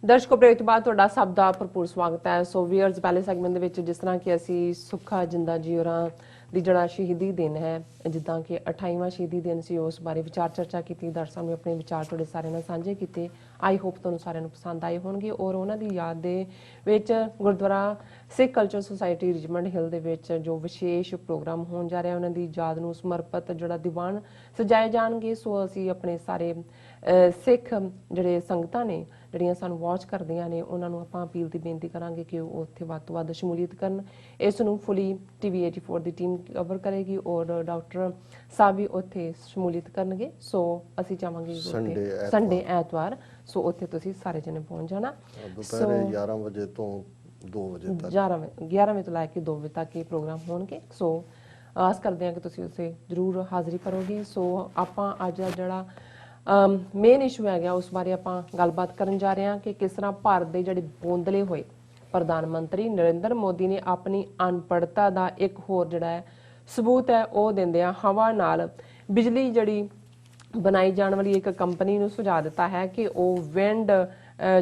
ਦਰਸ਼ਕੋ break ਤੋਂ ਬਾਅਦ ਤੁਹਾਡਾ ਸਭ ਦਾ ਭਰਪੂਰ ਸਵਾਗਤ ਹੈ। ਸੋ ਵੀਅਰਸ ਪਹਿਲੇ ਸੈਗਮੈਂਟ ਦੇ ਵਿੱਚ ਜਿਸ ਤਰ੍ਹਾਂ ਕਿ ਅਸੀਂ ਸੁੱਖਾ ਜਿੰਦਾ ਜੀ ਹੋਰਾਂ ਦੀ ਜਿਹੜਾ ਸ਼ਹੀਦੀ ਦਿਨ ਹੈ, ਜਿੱਦਾਂ ਕਿ 28ਵਾਂ ਸ਼ਹੀਦੀ ਦਿਨ ਸੀ, ਉਸ ਬਾਰੇ ਵਿਚਾਰ ਚਰਚਾ ਕੀਤੀ। ਦਰਸ਼ਕਾਂ ਸਾਹਮਣੇ ਆਪਣੇ ਵਿਚਾਰ ਤੁਹਾਡੇ ਸਾਰਿਆਂ ਨਾਲ ਸਾਂਝੇ ਕੀਤੇ। ਆਈ ਹੋਪ ਤੁਹਾਨੂੰ ਸਾਰਿਆਂ ਨੂੰ ਪਸੰਦ ਆਏ ਹੋਣਗੇ। ਔਰ ਉਹਨਾਂ ਦੀ ਯਾਦ ਦੇ ਵਿੱਚ ਗੁਰਦੁਆਰਾ ਸਿੱਖ ਕਲਚਰ ਸੁਸਾਇਟੀ ਰਿਜਮੰਡ ਹਿੱਲ ਦੇ ਵਿੱਚ ਜੋ ਵਿਸ਼ੇਸ਼ ਪ੍ਰੋਗਰਾਮ ਹੋਣ ਜਾ ਰਿਹਾ, ਉਹਨਾਂ ਦੀ ਯਾਦ ਨੂੰ ਸਮਰਪਿਤ ਜਿਹੜਾ ਦੀਵਾਨ ਸਜਾਏ ਜਾਣਗੇ। ਸੋ ਅਸੀਂ ਆਪਣੇ ਸਾਰੇ ਸਿੱਖ ਜਿਹੜੇ ਸੰਗਤਾਂ ਨੇ ਜਿਹੜੀਆਂ ਸਾਨੂੰ ਵਾਚ ਕਰਦੀਆਂ ਨੇ, ਉਹਨਾਂ ਨੂੰ ਆਪਾਂ ਅਪੀਲ ਦੀ ਬੇਨਤੀ ਕਰਾਂਗੇ ਕਿ ਉਹ ਉੱਥੇ ਵੱਧ ਤੋਂ ਵੱਧ ਸ਼ਮੂਲੀਅਤ ਕਰਨ। ਇਸ ਨੂੰ ਫੁੱਲੀ TV 84 ਦੀ ਟੀਮ ਕਵਰ ਕਰੇਗੀ ਔਰ ਡਾਕਟਰ ਸਾਹਿਬ ਵੀ ਉੱਥੇ ਸ਼ਮੂਲੀਅਤ ਕਰਨਗੇ। ਸੋ ਅਸੀਂ ਚਾਹਾਂਗੇ ਸੰਡੇ ਐਤਵਾਰ ਸੋ ਉੱਥੇ ਤੁਸੀਂ ਸਾਰੇ ਜਣੇ ਪਹੁੰਚ ਜਾਣਾ। ਦੁਪਹਿਰੇ 11 ਵਜੇ ਤੋਂ 2 ਵਜੇ ਤੱਕ 11 ਵਜੇ ਤੋਂ ਲੈ ਕੇ 2 ਵਜੇ ਤੱਕ ਇਹ ਪ੍ਰੋਗਰਾਮ ਹੋਣਗੇ। ਸੋ ਆਸ ਕਰਦੇ ਹਾਂ ਕਿ ਤੁਸੀਂ ਉਸੇ ਜ਼ਰੂਰ ਹਾਜ਼ਰੀ ਭਰੋਗੇ। ਸੋ ਆਪਾਂ ਅੱਜ ਜਿਹੜਾ ਮੇਨ ਇਸ਼ੂ ਹੈਗਾ ਉਸ ਬਾਰੇ ਆਪਾਂ ਗੱਲਬਾਤ ਕਰਨ ਜਾ ਰਹੇ ਹਾਂ ਕਿ ਕਿਸ ਤਰ੍ਹਾਂ ਭਾਰਤ ਦੇ ਜਿਹੜੇ ਬੋਂਦਲੇ ਹੋਏ ਪ੍ਰਧਾਨ ਮੰਤਰੀ ਨਰਿੰਦਰ ਮੋਦੀ ਨੇ ਆਪਣੀ ਅਨਪੜਤਾ ਦਾ ਇੱਕ ਹੋਰ ਜਿਹੜਾ ਹੈ ਸਬੂਤ ਹੈ ਉਹ ਦਿੰਦਿਆਂ ਹਵਾ ਨਾਲ ਬਿਜਲੀ ਜਿਹੜੀ ਬਣਾਈ ਜਾਣ ਵਾਲੀ ਇੱਕ ਕੰਪਨੀ ਨੂੰ ਸੁਝਾਅ ਦਿੱਤਾ ਹੈ ਕਿ ਉਹ ਵਿੰਡ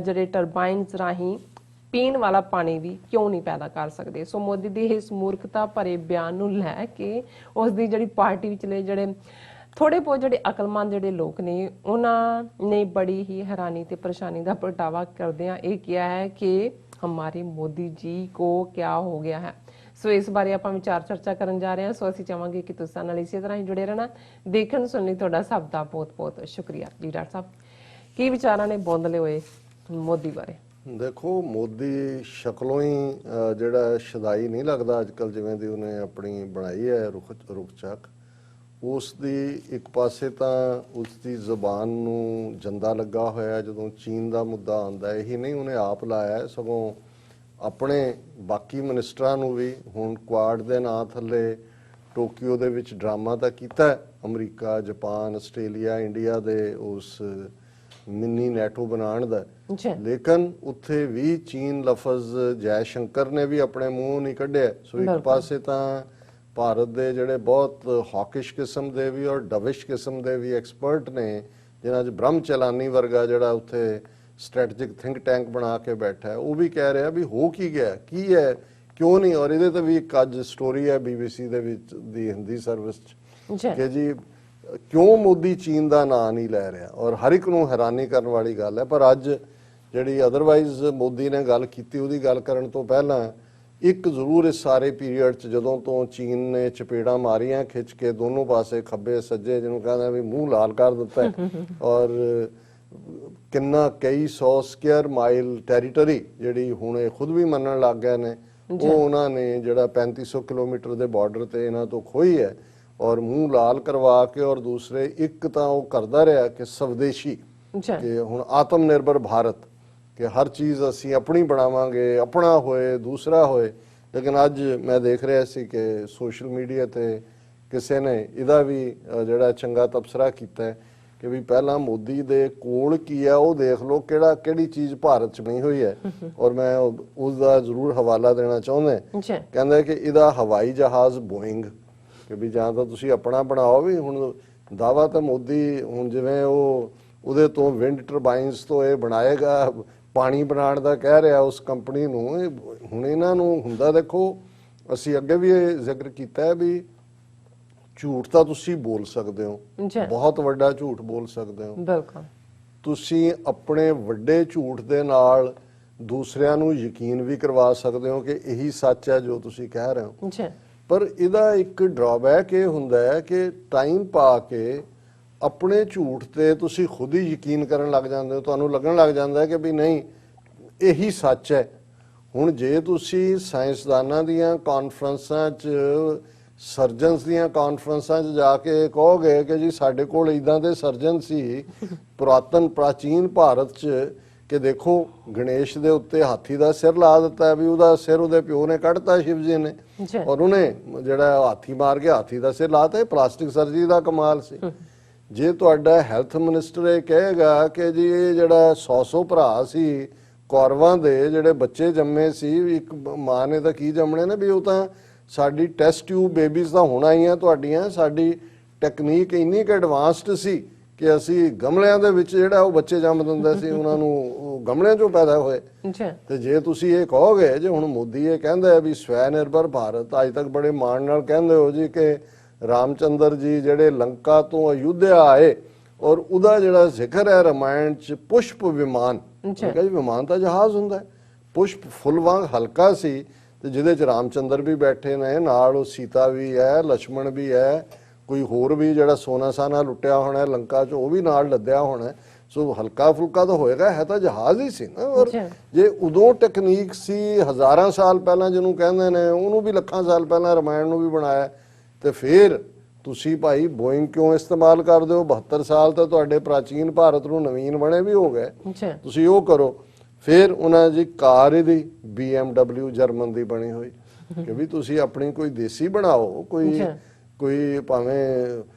ਜਿਹੜੇ ਟਰਬਾਈਨਸ ਰਾਹੀਂ ਪੀਣ ਵਾਲਾ ਪਾਣੀ ਵੀ ਕਿਉਂ ਨਹੀਂ ਪੈਦਾ ਕਰ ਸਕਦੇ। ਸੋ ਮੋਦੀ ਦੀ ਇਸ ਮੂਰਖਤਾ ਭਰੇ ਬਿਆਨ ਨੂੰ ਲੈ ਕੇ ਉਸ ਦੀ ਜਿਹੜੀ ਪਾਰਟੀ ਵਿਚਲੇ ਜਿਹੜੇ ਥੋੜੇ ਬਹੁਤ ਜਿਹੜੇ ਅਕਲਮੰਦ ਜਿਹੜੇ ਲੋਕ ਨੇ ਉਹਨਾਂ ਨੇ ਬੜੀ ਹੀ ਹੈਰਾਨੀ ਤੇ ਪਰੇਸ਼ਾਨੀ ਦਾ ਪ੍ਰਗਟਾਵਾ ਕਰਦਿਆਂ ਇਹ ਕਿਹਾ ਹੈ ਕਿ ਹਮਾਰੇ ਮੋਦੀ ਜੀ ਕੋ ਕਿਆ ਹੋ ਗਿਆ ਹੈ। ਸੋ ਇਸ ਬਾਰੇ ਆਪਾਂ ਵਿਚਾਰ ਚਰਚਾ ਕਰਨ ਜਾ ਰਹੇ ਹਾਂ। ਸੋ ਅਸੀਂ ਚਾਹਾਂਗੇ ਕਿ ਤੁਸੀਂ ਨਾਲ ਇਸੇ ਤਰ੍ਹਾਂ ਹੀ ਜੁੜੇ ਰਹਿਣਾ। ਦੇਖਣ ਸੁਣਨ ਲਈ ਤੁਹਾਡਾ ਸਭ ਦਾ ਬਹੁਤ ਬਹੁਤ ਸ਼ੁਕਰੀਆ ਜੀ। ਡਾਕਟਰ ਸਾਹਿਬ ਕੀ ਵਿਚਾਰਾਂ ਨੇ ਬੋਂਦਲੇ ਹੋਏ ਮੋਦੀ ਬਾਰੇ? ਦੇਖੋ, ਮੋਦੀ ਸ਼ਕਲੋਂ ਹੀ ਜਿਹੜਾ ਸ਼ਦਾਈ ਨਹੀਂ ਲੱਗਦਾ ਅੱਜ ਕੱਲ੍ਹ, ਜਿਵੇਂ ਦੀ ਉਹਨੇ ਆਪਣੀ ਬਣਾਈ ਹੈ ਰੁਖ ਚੱਕ। ਉਸ ਦੀ ਇੱਕ ਪਾਸੇ ਤਾਂ ਉਸ ਦੀ ਜ਼ੁਬਾਨ ਨੂੰ ਜੰਦਾ ਲੱਗਾ ਹੋਇਆ ਜਦੋਂ ਚੀਨ ਦਾ ਮੁੱਦਾ ਆਉਂਦਾ। ਇਹੀ ਨਹੀਂ ਉਹਨੇ ਆਪ ਲਾਇਆ, ਸਗੋਂ ਆਪਣੇ ਬਾਕੀ ਮਿਨਿਸਟਰਾਂ ਨੂੰ ਵੀ ਹੁਣ ਕੁਆਡ ਦੇ ਨਾਂ ਥੱਲੇ ਟੋਕੀਓ ਦੇ ਵਿੱਚ ਡਰਾਮਾ ਤਾਂ ਕੀਤਾ। ਅਮਰੀਕਾ, ਜਾਪਾਨ, ਆਸਟ੍ਰੇਲੀਆ, ਇੰਡੀਆ ਦੇ ਉਸ ਮਿੰਨੀ ਨੈਟੋ ਬਣਾਉਣ ਦਾ, ਲੇਕਿਨ ਉੱਥੇ ਵੀ ਚੀਨ ਲਫ਼ਜ਼ ਜੈ ਸ਼ੰਕਰ ਨੇ ਵੀ ਆਪਣੇ ਮੂੰਹ ਨਹੀਂ ਕੱਢਿਆ। ਸੋ ਇੱਕ ਪਾਸੇ ਤਾਂ ਭਾਰਤ ਦੇ ਜਿਹੜੇ ਬਹੁਤ ਹੌਕਿਸ਼ ਕਿਸਮ ਦੇ ਵੀ ਔਰ ਡਵਿਸ਼ ਕਿਸਮ ਦੇ ਵੀ ਐਕਸਪਰਟ ਨੇ, ਜਿਨ੍ਹਾਂ 'ਚ ਬ੍ਰਹਮ ਚਲਾਨੀ ਵਰਗਾ ਜਿਹੜਾ ਉੱਥੇ ਸਟ੍ਰੈਟਜਿਕ ਥਿੰਕ ਟੈਂਕ ਬਣਾ ਕੇ ਬੈਠਾ ਹੈ, ਉਹ ਵੀ ਕਹਿ ਰਿਹਾ ਵੀ ਹੋ ਕੀ ਗਿਆ, ਕੀ ਹੈ, ਕਿਉਂ ਨਹੀਂ। ਔਰ ਇਹਦੇ ਤੇ ਵੀ ਇੱਕ ਅੱਜ ਸਟੋਰੀ ਹੈ BBC ਦੇ ਵਿੱਚ ਦੀ ਹਿੰਦੀ ਸਰਵਿਸ 'ਚ ਕਿ ਜੀ ਕਿਉਂ ਮੋਦੀ ਚੀਨ ਦਾ ਨਾਂ ਨਹੀਂ ਲੈ ਰਿਹਾ। ਔਰ ਹਰ ਇੱਕ ਨੂੰ ਹੈਰਾਨੀ ਕਰਨ ਵਾਲੀ ਗੱਲ ਹੈ। ਪਰ ਅੱਜ ਜਿਹੜੀ ਅਦਰਵਾਈਜ਼ ਮੋਦੀ ਨੇ ਗੱਲ ਕੀਤੀ, ਉਹਦੀ ਗੱਲ ਕਰਨ ਤੋਂ ਪਹਿਲਾਂ ਇੱਕ ਜ਼ਰੂਰ ਇਸ ਸਾਰੇ ਪੀਰੀਅਡ 'ਚ ਜਦੋਂ ਤੋਂ ਚੀਨ ਨੇ ਚਪੇੜਾਂ ਮਾਰੀਆਂ ਖਿੱਚ ਕੇ ਦੋਨੋਂ ਪਾਸੇ ਖੱਬੇ ਸੱਜੇ, ਜਿਹਨੂੰ ਕਹਿੰਦਾ ਵੀ ਮੂੰਹ ਲਾਲ ਕਰ ਦਿੱਤਾ ਔਰ ਕਿੰਨਾ ਕਈ 100 ਸਕੁਅਰ ਮਾਈਲ ਟੈਰੀਟਰੀ ਜਿਹੜੀ ਹੁਣ ਇਹ ਖੁਦ ਵੀ ਮੰਨਣ ਲੱਗ ਗਏ ਨੇ, ਉਹ ਉਹਨਾਂ ਨੇ ਜਿਹੜਾ 3500 ਕਿਲੋਮੀਟਰ ਦੇ ਬਾਰਡਰ ਤੇ ਇਹਨਾਂ ਤੋਂ ਖੋਈ ਹੈ ਔਰ ਮੂੰਹ ਲਾਲ ਕਰਵਾ ਕੇ। ਔਰ ਦੂਸਰੇ ਇੱਕ ਤਾਂ ਉਹ ਕਰਦਾ ਰਿਹਾ ਕਿ ਸਵਦੇਸ਼ੀ, ਕਿ ਹੁਣ ਆਤਮ ਨਿਰਭਰ ਭਾਰਤ, ਕਿ ਹਰ ਚੀਜ਼ ਅਸੀਂ ਆਪਣੀ ਬਣਾਵਾਂਗੇ, ਆਪਣਾ ਹੋਏ ਦੂਸਰਾ ਹੋਏ। ਲੇਕਿਨ ਅੱਜ ਮੈਂ ਦੇਖ ਰਿਹਾ ਸੀ ਕਿ ਸੋਸ਼ਲ ਮੀਡੀਆ ਤੇ ਕਿਸੇ ਨੇ ਇਹਦਾ ਵੀ ਜਿਹੜਾ ਚੰਗਾ ਤਬਸਰਾ ਕੀਤਾ ਕਿ ਵੀ ਪਹਿਲਾਂ ਮੋਦੀ ਦੇ ਕੋਲ ਕੀ ਹੈ ਉਹ ਦੇਖ ਲਓ, ਕਿਹੜੀ ਚੀਜ਼ ਭਾਰਤ 'ਚ ਬਣੀ ਹੋਈ ਹੈ। ਔਰ ਮੈਂ ਉਸ ਦਾ ਜ਼ਰੂਰ ਹਵਾਲਾ ਦੇਣਾ ਚਾਹੁੰਦਾ। ਕਹਿੰਦਾ ਕਿ ਇਹਦਾ ਹਵਾਈ ਜਹਾਜ਼ ਬੋਇੰਗ, ਕਿ ਵੀ ਜਾਂ ਤਾਂ ਤੁਸੀਂ ਆਪਣਾ ਬਣਾਓ। ਵੀ ਹੁਣ ਦਾਅਵਾ ਤਾਂ ਮੋਦੀ ਹੁਣ ਜਿਵੇਂ ਉਹਦੇ ਤੋਂ ਵਿੰਡ ਟਰਬਾਈਨਸ ਤੋਂ ਇਹ ਬਣਾਏਗਾ, ਪਾਣੀ ਬਣਾਉਣ ਦਾ ਕਹਿ ਰਿਹਾ ਉਸ ਕੰਪਨੀ ਨੂੰ। ਹੁਣ ਇਹਨਾਂ ਨੂੰ ਹੁੰਦਾ, ਦੇਖੋ ਅਸੀਂ ਅੱਗੇ ਵੀ ਇਹ ਜ਼ਿਕਰ ਕੀਤਾ ਹੈ ਵੀ ਝੂਠ ਤਾਂ ਤੁਸੀਂ ਬੋਲ ਸਕਦੇ ਹੋ, ਬਹੁਤ ਵੱਡਾ ਝੂਠ ਬੋਲ ਸਕਦੇ ਹੋ। ਬਿਲਕੁਲ, ਤੁਸੀਂ ਆਪਣੇ ਵੱਡੇ ਝੂਠ ਦੇ ਨਾਲ ਦੂਸਰਿਆਂ ਨੂੰ ਯਕੀਨ ਵੀ ਕਰਵਾ ਸਕਦੇ ਹੋ ਕਿ ਇਹੀ ਸੱਚ ਹੈ ਜੋ ਤੁਸੀਂ ਕਹਿ ਰਹੇ ਹੋ। ਪਰ ਇਹਦਾ ਇੱਕ ਡਰਾਬੈਕ ਇਹ ਹੁੰਦਾ ਹੈ ਕਿ ਟਾਈਮ ਪਾ ਕੇ ਆਪਣੇ ਝੂਠ ਤੇ ਤੁਸੀਂ ਖੁਦ ਹੀ ਯਕੀਨ ਕਰਨ ਲੱਗ ਜਾਂਦੇ ਹੋ। ਤੁਹਾਨੂੰ ਲੱਗਣ ਲੱਗ ਜਾਂਦਾ ਹੈ ਕਿ ਵੀ ਨਹੀਂ ਇਹੀ ਸੱਚ ਹੈ। ਹੁਣ ਜੇ ਤੁਸੀਂ ਸਾਇੰਸਦਾਨਾਂ ਦੀਆਂ ਕਾਨਫਰੰਸਾਂ 'ਚ, ਸਰਜਨਸ ਦੀਆਂ ਕਾਨਫਰੰਸਾਂ 'ਚ ਜਾ ਕੇ ਕਹੋਗੇ ਕਿ ਜੀ ਸਾਡੇ ਕੋਲ ਇੱਦਾਂ ਦੇ ਸਰਜਨ ਸੀ ਪ੍ਰਾਚੀਨ ਭਾਰਤ 'ਚ ਕਿ ਦੇਖੋ ਗਣੇਸ਼ ਦੇ ਉੱਤੇ ਹਾਥੀ ਦਾ ਸਿਰ ਲਾ ਦਿੱਤਾ, ਵੀ ਉਹਦਾ ਸਿਰ ਉਹਦੇ ਪਿਓ ਨੇ ਕੱਢਤਾ ਸ਼ਿਵ ਜੀ ਨੇ, ਔਰ ਉਹਨੇ ਜਿਹੜਾ ਹਾਥੀ ਮਾਰ ਕੇ ਹਾਥੀ ਦਾ ਸਿਰ ਲਾਤਾ। ਪਲਾਸਟਿਕ ਸਰਜਰੀ ਦਾ ਕਮਾਲ ਸੀ। ਜੇ ਤੁਹਾਡਾ ਹੈਲਥ ਮਿਨਿਸਟਰ ਇਹ ਕਹੇਗਾ ਕਿ ਜੀ ਇਹ ਜਿਹੜਾ 100 ਭਰਾ ਸੀ ਕੌਰਵਾਂ ਦੇ ਜਿਹੜੇ ਬੱਚੇ ਜੰਮੇ ਸੀ, ਇੱਕ ਮਾਂ ਨੇ ਤਾਂ ਕੀ ਜੰਮਣੇ ਨੇ, ਵੀ ਉਹ ਤਾਂ ਸਾਡੀ ਟੈਸਟ ਟਿਊਬ ਬੇਬੀਜ਼ ਤਾਂ ਹੋਣਾ ਹੀ ਆ ਤੁਹਾਡੀਆਂ, ਸਾਡੀ ਟੈਕਨੀਕ ਇੰਨੀ ਕਿ ਐਡਵਾਂਸਡ ਸੀ ਕਿ ਅਸੀਂ ਗਮਲਿਆਂ ਦੇ ਵਿੱਚ ਜਿਹੜਾ ਉਹ ਬੱਚੇ ਜੰਮ ਦਿੰਦੇ ਸੀ ਉਹਨਾਂ ਨੂੰ, ਉਹ ਗਮਲਿਆਂ 'ਚੋਂ ਪੈਦਾ ਹੋਏ। ਤੇ ਜੇ ਤੁਸੀਂ ਇਹ ਕਹੋਗੇ ਜੇ ਹੁਣ ਮੋਦੀ ਇਹ ਕਹਿੰਦਾ ਹੈ ਵੀ ਸਵੈ ਨਿਰਭਰ ਭਾਰਤ, ਅੱਜ ਤੱਕ ਬੜੇ ਮਾਣ ਨਾਲ ਕਹਿੰਦੇ ਹੋ ਜੀ ਕਿ ਰਾਮਚੰਦਰ ਜੀ ਜਿਹੜੇ ਲੰਕਾ ਤੋਂ ਅਯੁੱਧਿਆ ਆਏ ਔਰ ਉਹਦਾ ਜਿਹੜਾ ਜ਼ਿਕਰ ਹੈ ਰਾਮਾਇਣ 'ਚ ਪੁਸ਼ਪ ਵਿਮਾਨ, ਜੀ ਵਿਮਾਨ ਤਾਂ ਜਹਾਜ਼ ਹੁੰਦਾ, ਪੁਸ਼ਪ ਫੁੱਲ ਵਾਂਗ ਹਲਕਾ ਸੀ ਤੇ ਜਿਹਦੇ 'ਚ ਰਾਮਚੰਦਰ ਵੀ ਬੈਠੇ ਨੇ, ਨਾਲ ਉਹ ਸੀਤਾ ਵੀ ਹੈ, ਲక్ష్మణ ਵੀ ਹੈ, ਕੋਈ ਹੋਰ ਵੀ ਜਿਹੜਾ ਸੋਨਾ ਸਾਨਾ ਲੁੱਟਿਆ ਹੋਣਾ ਲੰਕਾ 'ਚ ਉਹ ਵੀ ਨਾਲ ਲੱਦਿਆ ਹੋਣਾ। ਸੋ ਹਲਕਾ ਫੁਲਕਾ ਤਾਂ ਹੋਏਗਾ, ਹੈ ਤਾਂ ਜਹਾਜ਼ ਹੀ ਸੀ ਨਾ। ਔਰ ਜੇ ਉਦੋਂ ਟੈਕਨੀਕ ਸੀ ਹਜ਼ਾਰਾਂ ਸਾਲ ਪਹਿਲਾਂ ਜਿਹਨੂੰ ਕਹਿੰਦੇ ਨੇ, ਉਹਨੂੰ ਵੀ ਲੱਖਾਂ ਸਾਲ ਪਹਿਲਾਂ ਰਾਮਾਇਣ ਨੂੰ ਵੀ ਬਣਾਇਆ, ਤੇ ਫਿਰ ਤੁਸੀਂ ਭਾਈ ਬੋਇੰਗ ਕਿਉਂ ਇਸਤੇਮਾਲ ਕਰਦੇ ਹੋ? 72 ਸਾਲ ਤਾਂ ਤੁਹਾਡੇ ਪ੍ਰਾਚੀਨ ਭਾਰਤ ਨੂੰ ਨਵੀਨ ਬਣੇ ਵੀ ਹੋ ਗਏ, ਤੁਸੀਂ ਉਹ ਕਰੋ। ਫਿਰ ਉਹਨਾਂ ਦੀ ਕਾਰ ਇਹਦੀ BMW ਜਰਮਨ ਦੀ ਬਣੀ ਹੋਈ ਕਿ ਵੀ ਤੁਸੀਂ ਆਪਣੀ ਕੋਈ ਦੇਸੀ ਬਣਾਓ, ਕੋਈ ਭਾਵੇਂ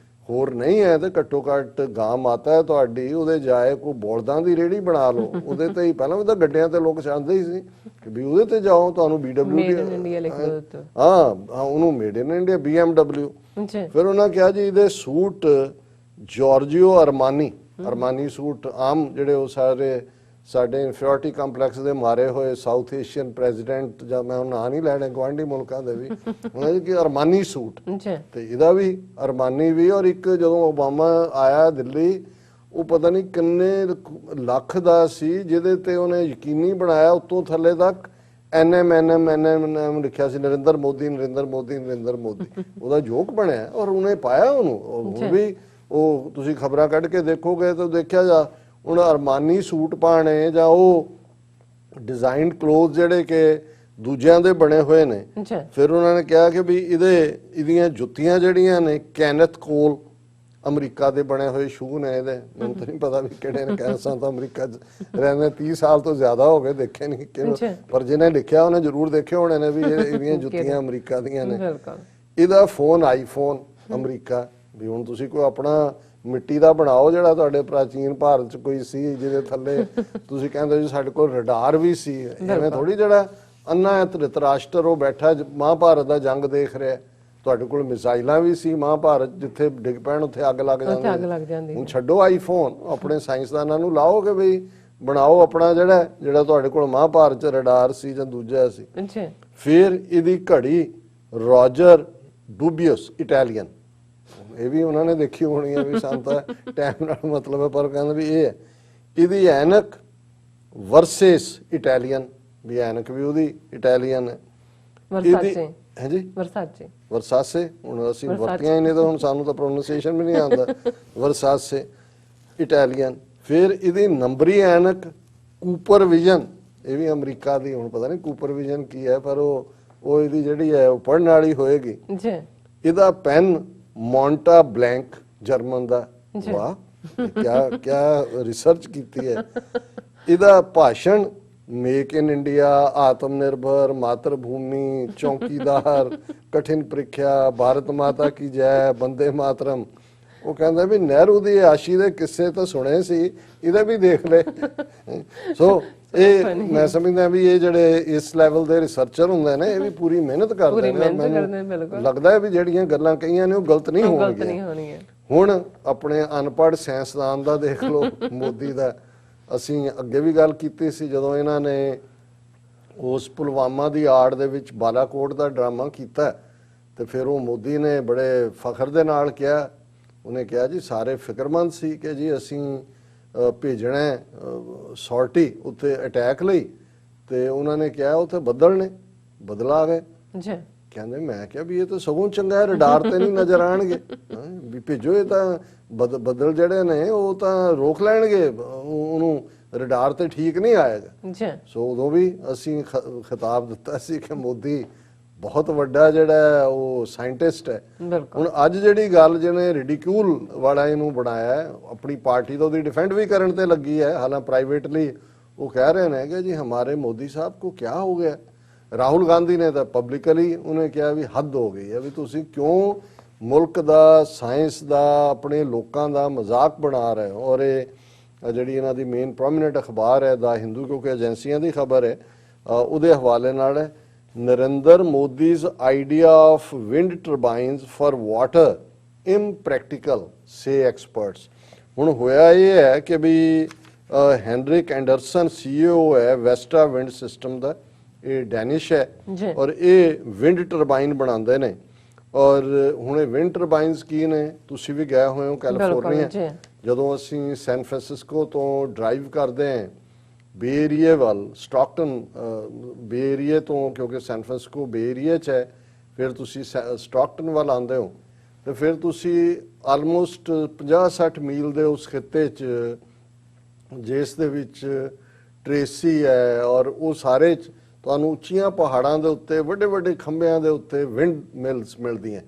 ਹੋਰ ਨਹੀਂ ਹੈ ਤੇ ਘੱਟੋ ਘੱਟ ਗਾਂ ਮਾਤਾ ਹੈ ਤੁਹਾਡੀ, ਉਹਦੇ ਜਾਏ ਕੋਈ ਬੋਲਦਾਂ ਦੀ ਰੇੜੀ ਬਣਾ ਲਓ ਉਹਦੇ ਤੇ ਹੀ। ਪਹਿਲਾਂ ਵੀ ਤਾਂ ਗੱਡਿਆਂ ਤੇ ਲੋਕ ਚਾਹੁੰਦੇ ਹੀ ਸੀ ਕਿ ਵੀ ਉਹਦੇ ਤੇ ਜਾਓ, ਤੁਹਾਨੂੰ BMW ਹਾਂ ਉਹਨੂੰ ਮੇਡ ਇਨ ਇੰਡੀਆ BMW। ਫਿਰ ਉਹਨਾਂ ਕਿਹਾ ਜੀ ਇਹਦੇ ਸੂਟ ਜਾਰਜੀਓ ਅਰਮਾਨੀ ਸੂਟ, ਆਮ ਜਿਹੜੇ ਉਹ ਸਾਰੇ ਸਾਡੇ ਇਨਫੀਰੀਅਰਿਟੀ ਕੰਪਲੈਕਸ ਦੇ ਮਾਰੇ ਹੋਏ ਸਾਊਥ ਏਸ਼ੀਅਨ ਪ੍ਰੈਜ਼ੀਡੈਂਟ, ਜਾਂ ਮੈਂ ਨਾਂ ਨਹੀਂ ਲੈਣੇ, ਗੁਆਂਢੀ ਮੁਲਕਾਂ ਦੇ ਵੀ ਉਹਨਾਂ ਦੀ ਕਿ ਅਰਮਾਨੀ ਸੂਟ, ਤੇ ਇਹਦਾ ਵੀ ਅਰਮਾਨੀ ਵੀ। ਔਰ ਇੱਕ ਜਦੋਂ ਓਬਾਮਾ ਆਇਆ ਦਿੱਲੀ, ਉਹ ਪਤਾ ਨਹੀਂ ਕਿੰਨੇ ਲੱਖ ਦਾ ਸੀ, ਜਿਹਦੇ ਤੇ ਉਹਨੇ ਯਕੀਨੀ ਬਣਾਇਆ ਉੱਤੋਂ ਥੱਲੇ ਤੱਕ NM ਲਿਖਿਆ ਸੀ, ਨਰਿੰਦਰ ਮੋਦੀ ਉਹਦਾ ਜੋਕ ਬਣਿਆ ਔਰ ਉਹਨੇ ਪਾਇਆ ਉਹਨੂੰ। ਹੁਣ ਵੀ ਉਹ ਤੁਸੀਂ ਖਬਰਾਂ ਕੱਢ ਕੇ ਦੇਖੋਗੇ ਤਾਂ ਦੇਖਿਆ ਜਾ, ਹੁਣ ਅਰਮਾਨੀ ਸੂਟ ਪਾਣੇ ਜਾਂ ਉਹ ਡਿਜ਼ਾਈਨਡ ਕਲੋਥ ਜਿਹੜੇ ਕਿ ਦੂਜਿਆਂ ਦੇ ਬਣੇ ਹੋਏ ਨੇ। ਫਿਰ ਉਹਨਾਂ ਨੇ ਕਿਹਾ ਕਿ ਵੀ ਇਹਦੀਆਂ ਜੁੱਤੀਆਂ ਜਿਹੜੀਆਂ ਨੇ ਕੈਨਥ ਕੋਲ ਅਮਰੀਕਾ ਦੇ ਬਣੇ ਹੋਏ ਸ਼ੂ ਨੇ ਇਹਦੇ, ਮੈਨੂੰ ਤਾਂ ਨਹੀਂ ਪਤਾ ਵੀ ਕਿਹੜੇ ਨੇ, ਕੈਨਸਾਂ ਤਾਂ ਅਮਰੀਕਾ 'ਚ ਰਹਿੰਦੇ 30 ਸਾਲ ਤੋਂ ਜ਼ਿਆਦਾ ਹੋ ਗਏ, ਦੇਖੇ ਨਹੀਂ ਕਿ, ਪਰ ਜਿਹਨੇ ਲਿਖਿਆ ਉਹਨੇ ਜ਼ਰੂਰ ਦੇਖੇ ਹੋਣੇ ਨੇ ਵੀ ਇਹਦੀਆਂ ਜੁੱਤੀਆਂ ਅਮਰੀਕਾ ਦੀਆਂ ਨੇ। ਇਹਦਾ ਫੋਨ ਆਈਫੋਨ ਅਮਰੀਕਾ, ਵੀ ਹੁਣ ਤੁਸੀਂ ਕੋਈ ਆਪਣਾ ਮਿੱਟੀ ਦਾ ਬਣਾਓ ਜਿਹੜਾ ਤੁਹਾਡੇ ਪ੍ਰਾਚੀਨ ਭਾਰਤ 'ਚ ਕੋਈ ਸੀ ਜਿਹਦੇ ਥੱਲੇ ਤੁਸੀਂ ਕਹਿੰਦੇ ਜੀ ਸਾਡੇ ਕੋਲ ਰਡਾਰ ਵੀ ਸੀ। ਐਵੇਂ ਥੋੜੀ ਜਿਹੜਾ ਅੰਨਾ ਧ੍ਰਿਤਰਾਸ਼ਟਰ ਉਹ ਬੈਠਾ ਮਹਾਭਾਰਤ ਦਾ ਜੰਗ ਦੇਖ ਰਿਹਾ, ਤੁਹਾਡੇ ਕੋਲ ਮਿਸਾਈਲਾਂ ਵੀ ਸੀ, ਮਹਾਭਾਰਤ ਜਿੱਥੇ ਡਿੱਗ ਪੈਣ ਉੱਥੇ ਅੱਗ ਲੱਗ ਜਾਂਦੀ। ਹੁਣ ਛੱਡੋ ਆਈਫੋਨ, ਆਪਣੇ ਸਾਇੰਸਦਾਨਾਂ ਨੂੰ ਲਾਓ ਕਿ ਬਈ ਬਣਾਓ ਆਪਣਾ ਜਿਹੜਾ ਤੁਹਾਡੇ ਕੋਲ ਮਹਾਭਾਰਤ 'ਚ ਰਡਾਰ ਸੀ ਜਾਂ ਦੂਜਾ ਸੀ। ਫਿਰ ਇਹਦੀ ਘੜੀ ਰੋਜਰ ਡੂਬੀਅਸ ਇਟਾਲੀਅਨ, ਇਹ ਵੀ ਉਹਨਾਂ ਨੇ ਦੇਖੀ ਹੋਣੀ ਹੈ ਵੀ ਸਾਨੂੰ ਟਾਈਮ ਨਾਲ ਮਤਲਬ ਹੈ, ਪਰ ਕਹਿੰਦੇ ਵੀ ਇਹ ਹੈ। ਇਹਦੀ ਐਨਕ ਵਰਸੇਸ ਇਟਾਲੀਅਨ, ਵੀ ਐਨਕ ਵੀ ਉਹਦੀ ਇਟਾਲੀਅਨ ਹੈ। ਹਾਂਜੀ ਵਰਸਾਸੇ, ਹੁਣ ਅਸੀਂ ਵਰਤੀਆਂ ਹੀ ਨਹੀਂ ਤਾਂ ਹੁਣ ਸਾਨੂੰ ਤਾਂ ਪ੍ਰੋਨਾਂਸੀਏਸ਼ਨ ਵੀ ਨਹੀਂ ਆਉਂਦਾ, ਵਰਸਾਸੇ ਇਟਾਲੀਅਨ। ਫਿਰ ਇਹਦੀ ਨੰਬਰੀ ਐਨਕ ਕੂਪਰ ਵਿਜ਼ਨ, ਇਹ ਵੀ ਅਮਰੀਕਾ ਦੀ, ਹੁਣ ਪਤਾ ਨਹੀਂ ਕੂਪਰ ਵਿਜ਼ਨ ਕੀ ਹੈ, ਪਰ ਉਹ ਇਹਦੀ ਜਿਹੜੀ ਹੈ ਉਹ ਪੜ੍ਹਨ ਵਾਲੀ ਹੋਏਗੀ। ਇਹਦਾ ਪੈਨ ਮੌਂਟਾ ਬਲੈਂਕ ਜਰਮਨ ਦਾ, ਵਾਹ ਕਿਆ ਰਿਸਰਚ ਕੀਤੀ ਹੈ। ਇਹਦਾ ਭਾਸ਼ਣ ਮੇਕ ਇਨ ਇੰਡੀਆ, ਆਤਮ ਨਿਰਭਰ, ਮਾਤਰ ਭੂਮੀ, ਚੌਕੀਦਾਰ, ਕਠਿਨ ਪ੍ਰੀਖਿਆ, ਭਾਰਤ ਮਾਤਾ ਕੀ ਜੈ, ਬੰਦੇ ਮਾਤਰਮ। ਉਹ ਕਹਿੰਦਾ ਵੀ ਨਹਿਰੂ ਦੀ ਆਸ਼ੀ ਦੇ ਕਿੱਸੇ ਤਾਂ ਸੁਣੇ ਸੀ, ਇਹਦਾ ਵੀ ਦੇਖ ਲੈ। ਸੋ ਇਹ ਮੈਂ ਸਮਝਦਾ ਵੀ ਇਹ ਜਿਹੜੇ ਇਸ ਲੈਵਲ ਦੇ ਰਿਸਰਚਰ ਹੁੰਦੇ ਨੇ ਇਹ ਵੀ ਪੂਰੀ ਮਿਹਨਤ ਕਰਦੇ ਨੇ। ਮੈਨੂੰ ਲੱਗਦਾ ਹੈ ਵੀ ਜਿਹੜੀਆਂ ਗੱਲਾਂ ਕਹੀਆਂ ਨੇ ਉਹ ਗਲਤ ਨਹੀਂ ਹੋਣਗੀਆਂ। ਹੁਣ ਆਪਣੇ ਅਨਪੜ ਸਾਇੰਸਦਾਨ ਦਾ ਦੇਖ ਲਓ, ਮੋਦੀ ਦਾ। ਅਸੀਂ ਅੱਗੇ ਵੀ ਗੱਲ ਕੀਤੀ ਸੀ ਜਦੋਂ ਇਹਨਾਂ ਨੇ ਉਸ ਪੁਲਵਾਮਾ ਦੀ ਆੜ ਦੇ ਵਿੱਚ ਬਾਲਾਕੋਟ ਦਾ ਡਰਾਮਾ ਕੀਤਾ, ਤੇ ਫਿਰ ਉਹ ਮੋਦੀ ਨੇ ਬੜੇ ਫਖਰ ਦੇ ਨਾਲ ਕਿਹਾ, ਉਹਨੇ ਕਿਹਾ ਜੀ ਸਾਰੇ ਫਿਕਰਮੰਦ ਸੀ ਕਿ ਜੀ ਅਸੀਂ ਭੇਜਣਾ ਸੌਰਟੀ ਉੱਤੇ ਅਟੈਕ ਲਈ, ਤੇ ਉਹਨਾਂ ਨੇ ਕਿਹਾ ਉੱਥੇ ਬੱਦਲ ਨੇ, ਬਦਲ ਆ ਗਏ। ਕਹਿੰਦੇ ਮੈਂ ਕਿਹਾ ਵੀ ਇਹ ਤਾਂ ਸਗੋਂ ਚੰਗਾ ਹੈ, ਰਡਾਰ ਤੇ ਨਹੀਂ ਨਜ਼ਰ ਆਣਗੇ, ਵੀ ਭੇਜੋ, ਇਹ ਤਾਂ ਬੱਦਲ ਜਿਹੜੇ ਨੇ ਉਹ ਤਾਂ ਰੋਕ ਲੈਣਗੇ ਉਹਨੂੰ, ਰਡਾਰ ਤੇ ਠੀਕ ਨਹੀਂ ਆਏਗਾ। ਸੋ ਉਦੋਂ ਵੀ ਅਸੀਂ ਖਿਤਾਬ ਦਿੱਤਾ ਸੀ ਕਿ ਮੋਦੀ ਬਹੁਤ ਵੱਡਾ ਜਿਹੜਾ ਉਹ ਸਾਇੰਟਿਸਟ ਹੈ। ਹੁਣ ਅੱਜ ਜਿਹੜੀ ਗੱਲ ਜਿਹਨੇ ਰਿਡੀਕਿਊਲ ਵਾਲਾ ਇਹਨੂੰ ਬਣਾਇਆ, ਆਪਣੀ ਪਾਰਟੀ ਤੋਂ ਉਹਦੀ ਡਿਫੈਂਡ ਵੀ ਕਰਨ ਤੇ ਲੱਗੀ ਹੈ, ਹਾਲਾਂਕਿ ਪ੍ਰਾਈਵੇਟਲੀ ਉਹ ਕਹਿ ਰਹੇ ਨੇ ਕਿ ਜੀ ਹਮਾਰੇ ਮੋਦੀ ਸਾਹਿਬ ਕੋ ਕਿਆ ਹੋ ਗਿਆ। ਰਾਹੁਲ ਗਾਂਧੀ ਨੇ ਤਾਂ ਪਬਲਿਕਲੀ ਉਹਨੇ ਕਿਹਾ ਵੀ ਹੱਦ ਹੋ ਗਈ ਹੈ, ਵੀ ਤੁਸੀਂ ਕਿਉਂ ਮੁਲਕ ਦਾ, ਸਾਇੰਸ ਦਾ, ਆਪਣੇ ਲੋਕਾਂ ਦਾ ਮਜ਼ਾਕ ਬਣਾ ਰਹੇ ਹੋ। ਔਰ ਇਹ ਜਿਹੜੀ ਇਹਨਾਂ ਦੀ ਮੇਨ ਪ੍ਰੋਮੀਨੈਂਟ ਅਖਬਾਰ ਹੈ ਦਾ ਹਿੰਦੂ, ਕਿਉਂਕਿ ਏਜੰਸੀਆਂ ਦੀ ਖਬਰ ਹੈ, ਉਹਦੇ ਹਵਾਲੇ ਨਾਲ ਹੈ, Narendra Modi's idea of wind turbines for water impractical say experts। ਹੁਣ ਹੋਇਆ ਇਹ ਹੈ ਕਿ ਵੀ ਹੈਨਰਿਕ ਐਂਡਰਸਨ CEO ਹੈ ਵੈਸਟਾ ਵਿੰਡ ਸਿਸਟਮ ਦਾ, ਇਹ ਡੈਨਿਸ਼ ਹੈ ਔਰ ਇਹ ਵਿੰਡ ਟਰਬਾਈਨ ਬਣਾਉਂਦੇ ਨੇ। ਔਰ ਹੁਣ ਇਹ ਵਿੰਡ ਟਰਬਾਈਨਸ ਕੀ ਨੇ, ਤੁਸੀਂ ਵੀ ਗਏ ਹੋਏ ਹੋ ਕੈਲੀਫੋਰਨੀਆ, ਜਦੋਂ ਅਸੀਂ ਸੈਨ ਫਰਾਂਸਿਸਕੋ ਤੋਂ ਡਰਾਈਵ ਕਰਦੇ ਹਾਂ ਬੇ ਏਰੀਏ ਵੱਲ, ਸਟਾਕਟਨ ਬੇ ਏਰੀਏ ਤੋਂ, ਕਿਉਂਕਿ ਸੈਨ ਫਰਾਂਸਿਸਕੋ ਬੇ ਏਰੀਏ 'ਚ ਹੈ, ਫਿਰ ਤੁਸੀਂ ਸਟਾਕਟਨ ਵੱਲ ਆਉਂਦੇ ਹੋ ਤੇ ਫਿਰ ਤੁਸੀਂ ਆਲਮੋਸਟ 50-60 ਮੀਲ ਦੇ ਉਸ ਖਿੱਤੇ 'ਚ ਜਿਸ ਦੇ ਵਿੱਚ ਟ੍ਰੇਸੀ ਹੈ ਔਰ ਉਹ ਸਾਰੇ ਤੁਹਾਨੂੰ ਉੱਚੀਆਂ ਪਹਾੜਾਂ ਦੇ ਉੱਤੇ ਵੱਡੇ ਵੱਡੇ ਖੰਭਿਆਂ ਦੇ ਉੱਤੇ ਵਿੰਡ ਮਿਲਸ ਮਿਲਦੀਆਂ।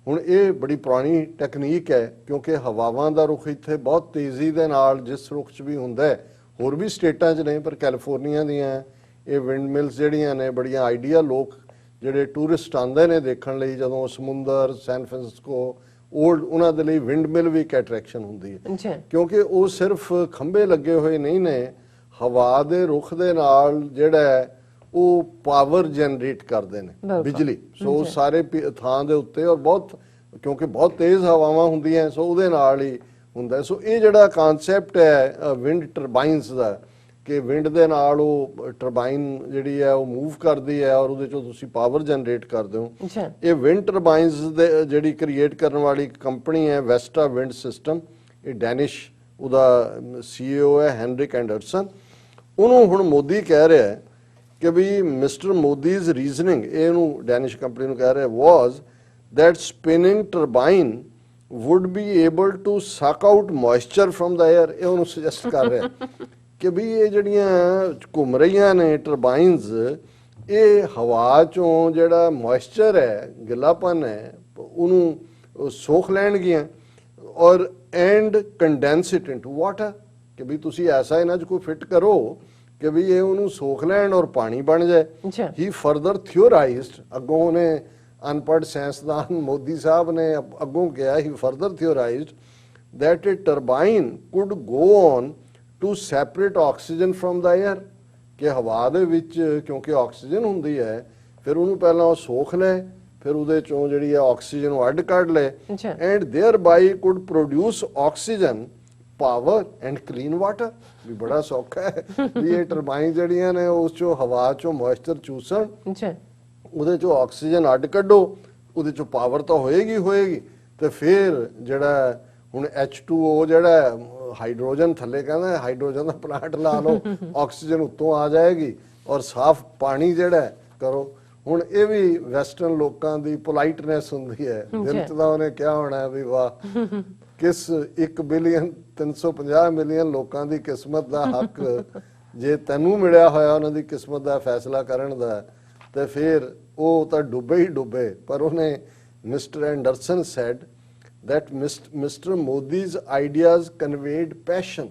ਹੁਣ ਇਹ ਬੜੀ ਪੁਰਾਣੀ ਟੈਕਨੀਕ ਹੈ, ਕਿਉਂਕਿ ਹਵਾਵਾਂ ਦਾ ਰੁਖ ਇੱਥੇ ਬਹੁਤ ਤੇਜ਼ੀ ਦੇ ਨਾਲ ਜਿਸ ਰੁਖ 'ਚ ਵੀ ਹੁੰਦਾ ਹੈ, ਹੋਰ ਵੀ ਸਟੇਟਾਂ 'ਚ ਨੇ ਪਰ ਕੈਲੀਫੋਰਨੀਆ ਦੀਆਂ ਇਹ ਵਿੰਡ ਮਿਲਸ ਜਿਹੜੀਆਂ ਨੇ ਬੜੀਆਂ ਆਈਡੀਆ, ਲੋਕ ਜਿਹੜੇ ਟੂਰਿਸਟ ਆਉਂਦੇ ਨੇ ਦੇਖਣ ਲਈ, ਜਦੋਂ ਸਮੁੰਦਰ ਸੈਨ ਫਰਾਂਸਿਸਕੋ ਉਹਨਾਂ ਦੇ ਲਈ ਵਿੰਡ ਮਿਲ ਵੀ ਇੱਕ ਅਟਰੈਕਸ਼ਨ ਹੁੰਦੀ ਹੈ, ਕਿਉਂਕਿ ਉਹ ਸਿਰਫ ਖੰਭੇ ਲੱਗੇ ਹੋਏ ਨਹੀਂ ਨੇ, ਹਵਾ ਦੇ ਰੁਖ ਦੇ ਨਾਲ ਜਿਹੜਾ ਉਹ ਪਾਵਰ ਜਨਰੇਟ ਕਰਦੇ ਨੇ, ਬਿਜਲੀ। ਸੋ ਸਾਰੇ ਥਾਂ ਦੇ ਉੱਤੇ ਔਰ ਬਹੁਤ, ਕਿਉਂਕਿ ਬਹੁਤ ਤੇਜ਼ ਹਵਾਵਾਂ ਹੁੰਦੀਆਂ, ਸੋ ਉਹਦੇ ਨਾਲ ਹੀ ਹੁੰਦਾ। ਸੋ ਇਹ ਜਿਹੜਾ ਕਨਸੈਪਟ ਹੈ ਵਿੰਡ ਟਰਬਾਈਨਸ ਦਾ, ਕਿ ਵਿੰਡ ਦੇ ਨਾਲ ਉਹ ਟਰਬਾਈਨ ਜਿਹੜੀ ਹੈ ਉਹ ਮੂਵ ਕਰਦੀ ਹੈ ਔਰ ਉਹਦੇ ਚੋਂ ਤੁਸੀਂ ਪਾਵਰ ਜਨਰੇਟ ਕਰਦੇ ਹੋ। ਇਹ ਵਿੰਡ ਟਰਬਾਈਨਸ ਦੇ ਜਿਹੜੀ ਕ੍ਰੀਏਟ ਕਰਨ ਵਾਲੀ ਕੰਪਨੀ ਹੈ ਵੈਸਟਾ ਵਿੰਡ ਸਿਸਟਮ, ਇਹ ਡੈਨਿਸ਼, ਉਹਦਾ CEO ਹੈ ਹੈਨਰਿਕ ਐਂਡਰਸਨ। ਉਹਨੂੰ ਹੁਣ ਮੋਦੀ ਕਹਿ ਰਿਹਾ ਹੈ ਕਿ ਵੀ ਮਿਸਟਰ ਮੋਦੀਜ਼ ਰੀਜ਼ਨਿੰਗ, ਇਹਨੂੰ ਡੈਨਿਸ਼ ਕੰਪਨੀ ਨੂੰ ਕਹਿ ਰਿਹਾ ਵਾਜ਼ that spinning turbine would be able to suck out moisture from the air। ਇਹ ਉਹਨੂੰ ਸੁਜੈਸਟ ਕਰ ਰਿਹਾ ਕਿ ਵੀ ਇਹ ਜਿਹੜੀਆਂ ਘੁੰਮ ਰਹੀਆਂ ਨੇ ਟਰਬਾਈਨਸ, ਇਹ ਹਵਾ ਚੋਂ ਜਿਹੜਾ ਮੋਇਸਚਰ ਹੈ, ਗਿੱਲਾਪਨ ਹੈ, ਉਹਨੂੰ ਸੋਖ ਲੈਣਗੀਆਂ ਔਰ and condensed it into water, ਕਿ ਵੀ ਤੁਸੀਂ ਐਸਾ ਇਹਨਾਂ 'ਚ ਕੋਈ ਫਿੱਟ ਕਰੋ ਕਿ ਵੀ ਇਹ ਉਹਨੂੰ ਸੋਖ ਲੈਣ ਔਰ ਪਾਣੀ ਬਣ ਜਾਏ। ਹੀ ਫਰਦਰ ਥਿਓਰਾਈਜ਼ਡ, ਅੱਗੋਂ ਉਹਨੇ ਅਨਪੜ ਸਾਇੰਸਦਾਨ ਮੋਦੀ ਸਾਹਿਬ ਨੇ ਅੱਗੋਂ ਕਿਹਾ, ਹੀ further ਥਿਓਰਾਈਜ਼ਡ that a turbine could go on to separate oxygen from the air, ਕਿ ਹਵਾ ਦੇ ਵਿੱਚ ਕਿਉਂਕਿ ਆਕਸੀਜਨ ਹੁੰਦੀ ਹੈ, ਫਿਰ ਉਹਨੂੰ ਪਹਿਲਾਂ ਉਹ ਸੋਖ ਲੈ, ਫਿਰ ਉਹਦੇ ਚੋਂ ਜਿਹੜੀ ਹੈ ਆਕਸੀਜਨ ਉਹ ਅੱਡ ਕੱਢ ਲੈ, and thereby could produce oxygen, power and clean water। ਵੀ ਬੜਾ ਸੌਖਾ ਹੈ ਵੀ ਇਹ ਟਰਬਾਈਨ ਜਿਹੜੀਆਂ ਨੇ ਉਸ ਚੋਂ ਹਵਾ ਚੋਂ ਮੋਇਸਚਰ ਚੂਸਣ, ਉਹਦੇ ਚੋਂ ਆਕਸੀਜਨ ਅੱਡ ਕੱਢੋ, ਉਹਦੇ ਚੋਂ ਪਾਵਰ ਤਾਂ ਹੋਏਗੀ ਹੋਏਗੀ, ਤੇ ਫਿਰ ਜਿਹੜਾ ਹੁਣ H2O ਜਿਹੜਾ ਹਾਈਡਰੋਜਨ ਥੱਲੇ ਕਹਿੰਦਾ ਹਾਈਡਰੋਜਨ ਦਾ ਪਲਾਂਟ ਲਾ ਲਓ, ਆਕਸੀਜਨ ਉੱਤੋਂ ਆ ਜਾਏਗੀ ਔਰ ਸਾਫ਼ ਪਾਣੀ ਜਿਹੜਾ ਕਰੋ। ਹੁਣ ਇਹ ਵੀ ਵੈਸਟਰਨ ਲੋਕਾਂ ਦੀ ਪੋਲਾਈਟਨੈਸ ਹੁੰਦੀ ਹੈ, ਦਿਲ 'ਚ ਤਾਂ ਉਹਨੇ ਕਿਹਾ ਹੋਣਾ ਵੀ ਵਾਹ, ਕਿਸ 1 ਬਿਲੀਅਨ 350 ਮਿਲੀਅਨ ਲੋਕਾਂ ਦੀ ਕਿਸਮਤ ਦਾ ਹੱਕ ਜੇ ਤੈਨੂੰ ਮਿਲਿਆ ਹੋਇਆ ਉਹਨਾਂ ਦੀ ਕਿਸਮਤ ਦਾ ਫੈਸਲਾ ਕਰਨ ਦਾ, ਤੇ ਫਿਰ ਉਹ ਤਾਂ ਡੁੱਬੇ ਹੀ ਡੁੱਬੇ। ਪਰ ਉਹਨੇ mister Anderson said that Mr. Modi's ideas conveyed passion,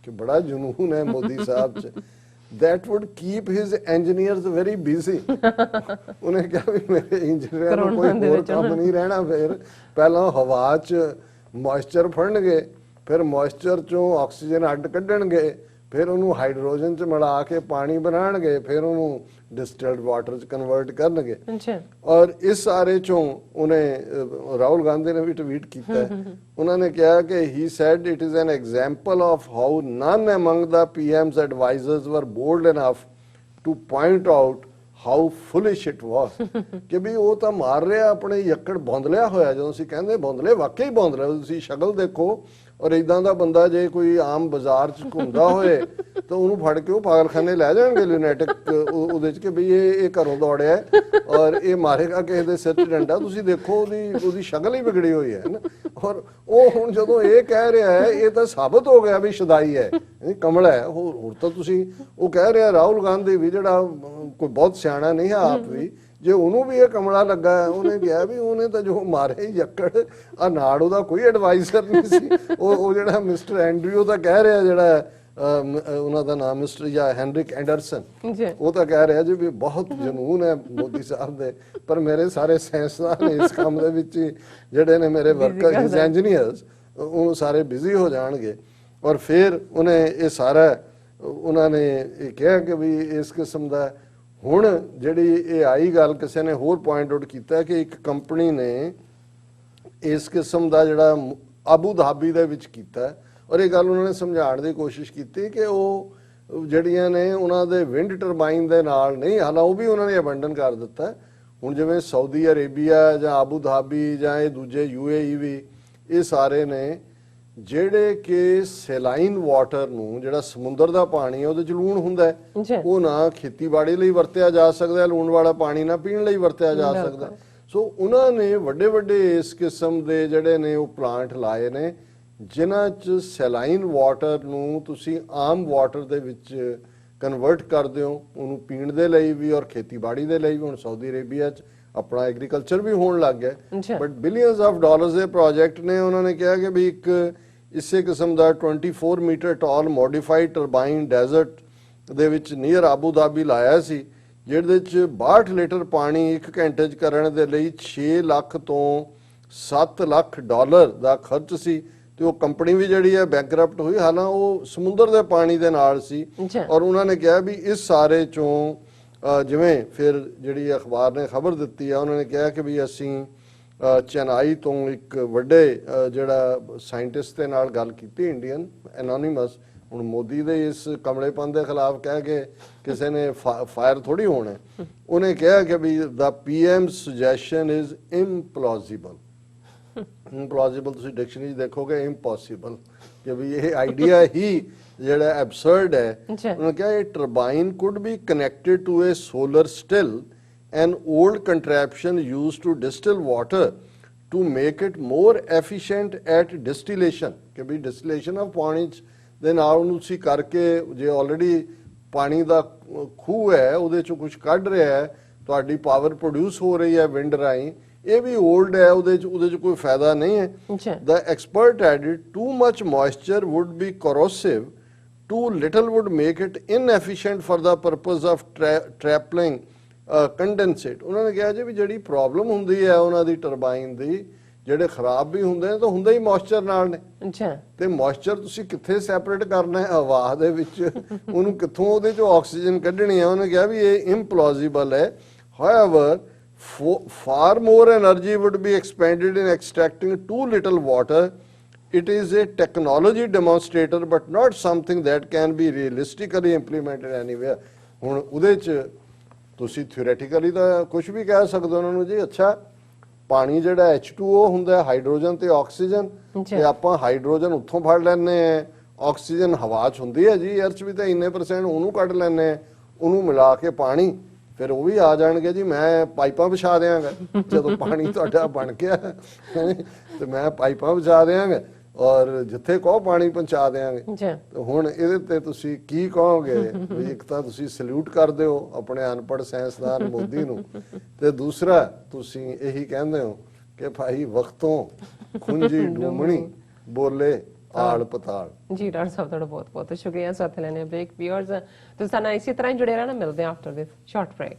ਕਿ ਬੜਾ ਜਨੂਨ ਹੈ ਮੋਦੀ ਸਾਹਿਬ 'ਚ, that would keep his engineers very busy। ਉਹਨੇ ਕਿਹਾ ਵੀ ਮੇਰੇ ਇੰਜੀਨੀਅਰਾਂ ਨੂੰ ਕੋਈ ਹੋਰ ਕੰਮ ਨਹੀਂ ਰਹਿਣਾ, ਫਿਰ ਪਹਿਲਾਂ ਹਵਾ 'ਚ ਮੋਇਸਚਰ ਫੜਨਗੇ, ਫਿਰ ਮੋਇਸਚਰ 'ਚੋਂ ਆਕਸੀਜਨ ਅੱਡ ਕੱਢਣਗੇ, ਫਿਰ ਉਹਨੂੰ ਹਾਈਡਰੋਜਨ 'ਚ ਮਿਲਾ ਕੇ ਪਾਣੀ ਬਣਾਉਣਗੇ, ਫਿਰ ਉਹਨੂੰ ਡਿਸਟਿਲਡ ਵਾਟਰ 'ਚ ਕਨਵਰਟ ਕਰਨਗੇ। ਔਰ ਇਸ ਸਾਰੇ 'ਚੋਂ ਉਹਨੇ ਰਾਹੁਲ ਗਾਂਧੀ ਨੇ ਵੀ ਟਵੀਟ ਕੀਤਾ, ਉਹਨਾਂ ਨੇ ਕਿਹਾ ਕਿ he said it is an example of how none among the PM's advisors were bold enough to point out how foolish it was। ਕਿ ਵੀ ਉਹ ਤਾਂ ਮਾਰ ਰਿਹਾ ਆਪਣੇ ਯੱਕੜ ਬੌਂਦਲਿਆ ਹੋਇਆ, ਜਦੋਂ ਅਸੀਂ ਕਹਿੰਦੇ ਬੌਂਦਲੇ, ਵਾਕਈ ਬੌਂਦਲਿਆ, ਤੁਸੀਂ ਸ਼ਕਲ ਦੇਖੋ। ਔਰ ਇਦਾਂ ਦਾ ਬੰਦਾ ਜੇ ਕੋਈ ਆਮ ਬਾਜ਼ਾਰ 'ਚ ਘੁੰਮਦਾ ਹੋਏ ਤਾਂ ਉਹਨੂੰ ਫੜ ਕੇ ਉਹ ਪਾਗਲਖਾਨੇ ਲੈ ਜਾਣਗੇ ਲੂਨੈਟਿਕ ਉਹਦੇ 'ਚ, ਕਿ ਬਈ ਇਹ ਘਰੋਂ ਦੌੜਿਆ ਔਰ ਇਹ ਮਾਰੇਗਾ ਕਿਸੇ ਦੇ ਸਿਰ 'ਚ ਡੰਡਾ। ਤੁਸੀਂ ਦੇਖੋ ਉਹਦੀ ਸ਼ਕਲ ਹੀ ਵਿਗੜੀ ਹੋਈ ਹੈ ਨਾ। ਔਰ ਉਹ ਹੁਣ ਜਦੋਂ ਇਹ ਕਹਿ ਰਿਹਾ ਹੈ, ਇਹ ਤਾਂ ਸਾਬਤ ਹੋ ਗਿਆ ਵੀ ਸ਼ੁਦਾਈ ਹੈ, ਕਮਲਾ ਹੈ। ਹੋਰ ਤਾਂ ਤੁਸੀਂ, ਉਹ ਕਹਿ ਰਿਹਾ ਰਾਹੁਲ ਗਾਂਧੀ ਵੀ, ਜਿਹੜਾ ਕੋਈ ਬਹੁਤ ਸਿਆਣਾ ਨਹੀਂ ਹੈ ਆਪ ਵੀ, ਜੇ ਉਹਨੂੰ ਵੀ ਇਹ ਕਮਲਾ ਲੱਗਾ, ਉਹਨੇ ਕਿਹਾ ਵੀ ਉਹਨੇ ਤਾਂ ਜੋ ਮਾਰੇ ਯੱਕੜ ਆ ਨਾਲ, ਉਹਦਾ ਕੋਈ ਐਡਵਾਈਜ਼ਰ ਨਹੀਂ ਸੀ। ਉਹ ਜਿਹੜਾ ਮਿਸਟਰ ਐਂਡਰਿਊ ਤਾਂ ਕਹਿ ਰਿਹਾ, ਜਿਹੜਾ ਉਹਨਾਂ ਦਾ ਨਾਮ ਮਿਸਟਰ ਜਾਂ ਹੈਨਰਿਕ ਐਂਡਰਸਨ, ਉਹ ਤਾਂ ਕਹਿ ਰਿਹਾ ਜੀ ਵੀ ਬਹੁਤ ਜਨੂਨ ਹੈ ਮੋਦੀ ਸਾਹਿਬ ਦੇ, ਪਰ ਮੇਰੇ ਸਾਰੇ ਸਾਇੰਸਦਾਨ ਇਸ ਕੰਮ ਦੇ ਵਿੱਚ ਜਿਹੜੇ ਨੇ ਮੇਰੇ ਵਰਕਰ ਇੰਜੀਨੀਅਰਸ, ਉਹ ਸਾਰੇ ਬਿਜ਼ੀ ਹੋ ਜਾਣਗੇ। ਔਰ ਫਿਰ ਉਹਨੇ ਇਹ ਸਾਰਾ ਉਹਨਾਂ ਨੇ ਇਹ ਕਿਹਾ ਕਿ ਵੀ ਇਸ ਕਿਸਮ ਦਾ ਹੁਣ ਜਿਹੜੀ ਇਹ ਆਈ ਗੱਲ, ਕਿਸੇ ਨੇ ਹੋਰ ਪੁਆਇੰਟ ਆਊਟ ਕੀਤਾ ਕਿ ਇੱਕ ਕੰਪਨੀ ਨੇ ਇਸ ਕਿਸਮ ਦਾ ਜਿਹੜਾ ਆਬੂ ਧਾਬੀ ਦੇ ਵਿੱਚ ਕੀਤਾ, ਔਰ ਇਹ ਗੱਲ ਉਹਨਾਂ ਨੇ ਸਮਝਾਉਣ ਦੀ ਕੋਸ਼ਿਸ਼ ਕੀਤੀ ਕਿ ਉਹ ਜਿਹੜੀਆਂ ਨੇ ਉਹਨਾਂ ਦੇ ਵਿੰਡ ਟਰਬਾਈਨ ਦੇ ਨਾਲ ਨਹੀਂ, ਹਾਲਾਂ ਉਹ ਵੀ ਉਹਨਾਂ ਨੇ ਅਬੈਂਡਨ ਕਰ ਦਿੱਤਾ। ਹੁਣ ਜਿਵੇਂ ਸਾਊਦੀ ਅਰੇਬੀਆ ਜਾਂ ਆਬੂ ਧਾਬੀ ਜਾਂ ਇਹ ਦੂਜੇ UAE ਵੀ, ਇਹ ਸਾਰੇ ਨੇ ਜਿਹੜੇ ਕਿ ਸੈਲਾਈਨ ਵਾਟਰ ਨੂੰ, ਜਿਹੜਾ ਸਮੁੰਦਰ ਦਾ ਪਾਣੀ ਹੈ ਉਹਦੇ ਚ ਲੂਣ ਹੁੰਦਾ ਹੈ, ਉਹ ਨਾ ਖੇਤੀਬਾੜੀ ਲਈ ਵਰਤਿਆ ਜਾ ਸਕਦਾ, ਲੂਣ ਵਾਲਾ ਪਾਣੀ ਨਾ ਪੀਣ ਲਈ ਵਰਤਿਆ ਜਾ ਸਕਦਾ। ਸੋ ਉਹਨਾਂ ਨੇ ਵੱਡੇ ਵੱਡੇ ਇਸ ਕਿਸਮ ਦੇ ਜਿਹੜੇ ਨੇ ਉਹ ਪਲਾਂਟ ਲਾਏ ਨੇ ਜਿਨ੍ਹਾਂ ਚ ਸੈਲਾਈਨ ਵਾਟਰ ਨੂੰ ਤੁਸੀਂ ਆਮ ਵਾਟਰ ਦੇ ਵਿੱਚ ਕਨਵਰਟ ਕਰਦੇ ਹੋ, ਉਹਨੂੰ ਪੀਣ ਦੇ ਲਈ ਵੀ ਔਰ ਖੇਤੀਬਾੜੀ ਦੇ ਲਈ ਵੀ। ਹੁਣ ਸਾਊਦੀ ਅਰੇਬੀਆ ਚ ਆਪਣਾ ਐਗਰੀਕਲਚਰ ਵੀ ਹੋਣ ਲੱਗ ਗਿਆ, ਬਟ ਬਿਲੀਅਨਸ ਆਫ ਡਾਲਰਸ ਦੇ ਪ੍ਰੋਜੈਕਟ ਨੇ। ਉਹਨਾਂ ਨੇ ਕਿਹਾ ਕਿ ਵੀ ਇੱਕ ਇਸੇ ਕਿਸਮ ਦਾ 24 ਮੀਟਰ ਟਾਲ ਮੋਡੀਫਾਈਡ ਟਰਬਾਈਨ ਡੈਜ਼ਰਟ ਦੇ ਵਿੱਚ ਨੀਅਰ ਆਬੂ ਧਾਬੀ ਲਾਇਆ ਸੀ, ਜਿਹਦੇ ਚ 62 ਲੀਟਰ ਪਾਣੀ 1 ਘੰਟੇ ਚ ਕਰਨ ਦੇ ਲਈ 6 ਲੱਖ ਤੋਂ 7 ਲੱਖ ਡਾਲਰ ਦਾ ਖਰਚ ਸੀ। ਤੇ ਉਹ ਕੰਪਨੀ ਵੀ ਜਿਹੜੀ ਹੈ ਬੈਂਕਰਪਟ ਹੋਈ, ਹਾਲਾਂ ਉਹ ਸਮੁੰਦਰ ਦੇ ਪਾਣੀ ਦੇ ਨਾਲ ਸੀ। ਔਰ ਉਹਨਾਂ ਨੇ ਕਿਹਾ ਵੀ ਇਸ ਸਾਰੇ ਚੋਂ ਜਿਵੇਂ ਫਿਰ ਜਿਹੜੀ ਅਖਬਾਰ ਨੇ ਖਬਰ ਦਿੱਤੀ ਆ, ਉਹਨਾਂ ਨੇ ਕਿਹਾ ਕਿ ਵੀ ਅਸੀਂ ਚੇਨਈ ਤੋਂ ਇੱਕ ਵੱਡੇ ਜਿਹੜਾ ਸਾਇੰਟਿਸਟ ਦੇ ਨਾਲ ਗੱਲ ਕੀਤੀ, ਇੰਡੀਅਨ ਐਨੋਨਿਮਸ। ਹੁਣ ਮੋਦੀ ਦੇ ਇਸ ਕਮਲੇਪਨ ਦੇ ਖਿਲਾਫ ਕਹਿ ਕੇ ਕਿਸੇ ਨੇ ਫਾਇਰ ਥੋੜੀ ਹੋਣਾ। ਉਹਨੇ ਕਿਹਾ ਕਿ ਵੀ ਦਾ PM ਸੁਜੈਸ਼ਨ ਇਜ਼ ਇੰਪਲੋਜ਼ੀਬਲ। ਇੰਪਲੋਜ਼ੀਬਲ ਤੁਸੀਂ ਡਿਕਸ਼ਨਰੀ ਦੇਖੋਗੇ ਇੰਪੋਸੀਬਲ, ਕਿ ਵੀ ਇਹ ਆਈਡੀਆ ਹੀ ਜਿਹੜਾ ਐਬਸਰਡ ਹੈ। ਉਹਨਾਂ ਕਿਹਾ ਇਹ turbine could be connected to a solar still, an old contraption used to distill water to make it more efficient at distillation, ਕਿ ਵੀ ਡਿਸਟਿਲੇਸ਼ਨ ਆਫ ਪਾਣੀ ਦੇ ਨਾਲ ਉਹਨੂੰ ਤੁਸੀਂ ਕਰਕੇ, ਜੇ ਆਲਰੇਡੀ ਪਾਣੀ ਦਾ ਖੂਹ ਹੈ ਉਹਦੇ ਚੋਂ ਕੁਝ ਕੱਢ ਰਿਹਾ ਹੈ, ਤੁਹਾਡੀ ਪਾਵਰ ਪ੍ਰੋਡਿਊਸ ਹੋ ਰਹੀ ਹੈ ਵਿੰਡ ਰਾਹੀਂ, ਇਹ ਵੀ ਓਲਡ ਹੈ, ਉਹਦੇ ਚ ਕੋਈ ਫਾਇਦਾ ਨਹੀਂ ਹੈ। The expert added too much moisture would be corrosive, too little would make it inefficient for the purpose of trapping ਕੰਡੈਂਸੇਟ। ਉਹਨਾਂ ਨੇ ਕਿਹਾ ਜੀ ਵੀ ਜਿਹੜੀ ਪ੍ਰੋਬਲਮ ਹੁੰਦੀ ਹੈ ਉਹਨਾਂ ਦੀ ਟਰਬਾਈਨ ਦੀ, ਜਿਹੜੇ ਖਰਾਬ ਵੀ ਹੁੰਦੇ ਨੇ ਤਾਂ ਹੁੰਦਾ ਹੀ ਮੋਇਸਚਰ ਨਾਲ ਨੇ। ਤੇ ਮੋਇਸਚਰ ਤੁਸੀਂ ਕਿੱਥੇ ਸੈਪਰੇਟ ਕਰਨਾ ਹੈ ਹਵਾ ਦੇ ਵਿੱਚ, ਉਹਨੂੰ ਕਿੱਥੋਂ ਉਹਦੇ ਚੋਂ ਆਕਸੀਜਨ ਕੱਢਣੀ ਹੈ। ਉਹਨੇ ਕਿਹਾ ਵੀ ਇਹ ਇੰਪਲੋਜ਼ੀਬਲ ਹੈ। However far more energy would be expended in extracting too little water. It is a technology demonstrator but not something that can be realistically implemented anywhere. ਹੁਣ ਉਹਦੇ ਚ ਤੁਸੀਂ ਥਿਓਰੈਟੀਕਲੀ ਤਾਂ ਕੁਝ ਵੀ ਕਹਿ ਸਕਦੇ ਹੋ ਉਹਨਾਂ ਨੂੰ ਜੀ, ਅੱਛਾ ਪਾਣੀ ਜਿਹੜਾ H2O ਹੁੰਦਾ, ਹਾਈਡਰੋਜਨ ਤੇ ਆਕਸੀਜਨ, ਤੇ ਆਪਾਂ ਹਾਈਡਰੋਜਨ ਉੱਥੋਂ ਫੜ ਲੈਂਦੇ ਆ, ਆਕਸੀਜਨ ਹਵਾ 'ਚ ਹੁੰਦੀ ਹੈ ਜੀ, 에ਅਰ 'ਚ ਵੀ ਤਾਂ ਇੰਨੇ % ਉਹਨੂੰ ਕੱਢ ਲੈਂਦੇ ਆ, ਉਹਨੂੰ ਮਿਲਾ ਕੇ ਪਾਣੀ, ਫਿਰ ਉਹ ਵੀ ਆ ਜਾਣਗੇ ਜੀ ਮੈਂ ਪਾਈਪਾਂ ਵਿਛਾ ਦਿਆਂਗਾ। ਜਦੋਂ ਪਾਣੀ ਤੁਹਾਡਾ ਬਣ ਗਿਆ ਤੇ ਮੈਂ ਪਾਈਪਾਂ ਵਿਛਾ ਦਿਆਂਗਾ ਔਰ ਜਿੱਥੇ ਕਹੋ ਪਾਣੀ ਪਹੁੰਚਾ ਦਿਆਂਗੇ। ਹੁਣ ਇਹਦੇ ਤੇ ਤੁਸੀਂ ਕੀ ਕਹੋਗੇ? ਵੀ ਇੱਕ ਤਾਂ ਤੁਸੀਂ ਸਲੂਟ ਕਰਦੇ ਹੋ ਆਪਣੇ ਅਨਪੜ ਸਾਇੰਸਦਾਨ ਮੋਦੀ ਨੂੰ, ਤੇ ਦੂਸਰਾ ਤੁਸੀਂ ਇਹੀ ਕਹਿੰਦੇ ਹੋ ਕਿ ਭਾਈ ਵਕਤੋਂ ਖੁੰਜੀ ਡੂਮਣੀ ਬੋਲੇ ਆਲ ਪਤਾਲ। ਜੀ ਡਾਕਟਰ ਸਾਹਿਬ ਤੁਹਾਡਾ ਬਹੁਤ ਬਹੁਤ ਸ਼ੁਕਰੀਆ। ਸਾਥ ਲੈਣੇ ਬ੍ਰੇਕ। ਵੀਅਰਸ ਤੁਸੀਂ ਸਾਨੂੰ ਇਸੇ ਤਰ੍ਹਾਂ ਹੀ ਜੁੜੇ ਰਹਿਣਾ, ਮਿਲਦੇ ਹਾਂ ਆਫਟਰ ਦਿਸ ਸ਼ਾਰਟ ਬ੍ਰੇਕ।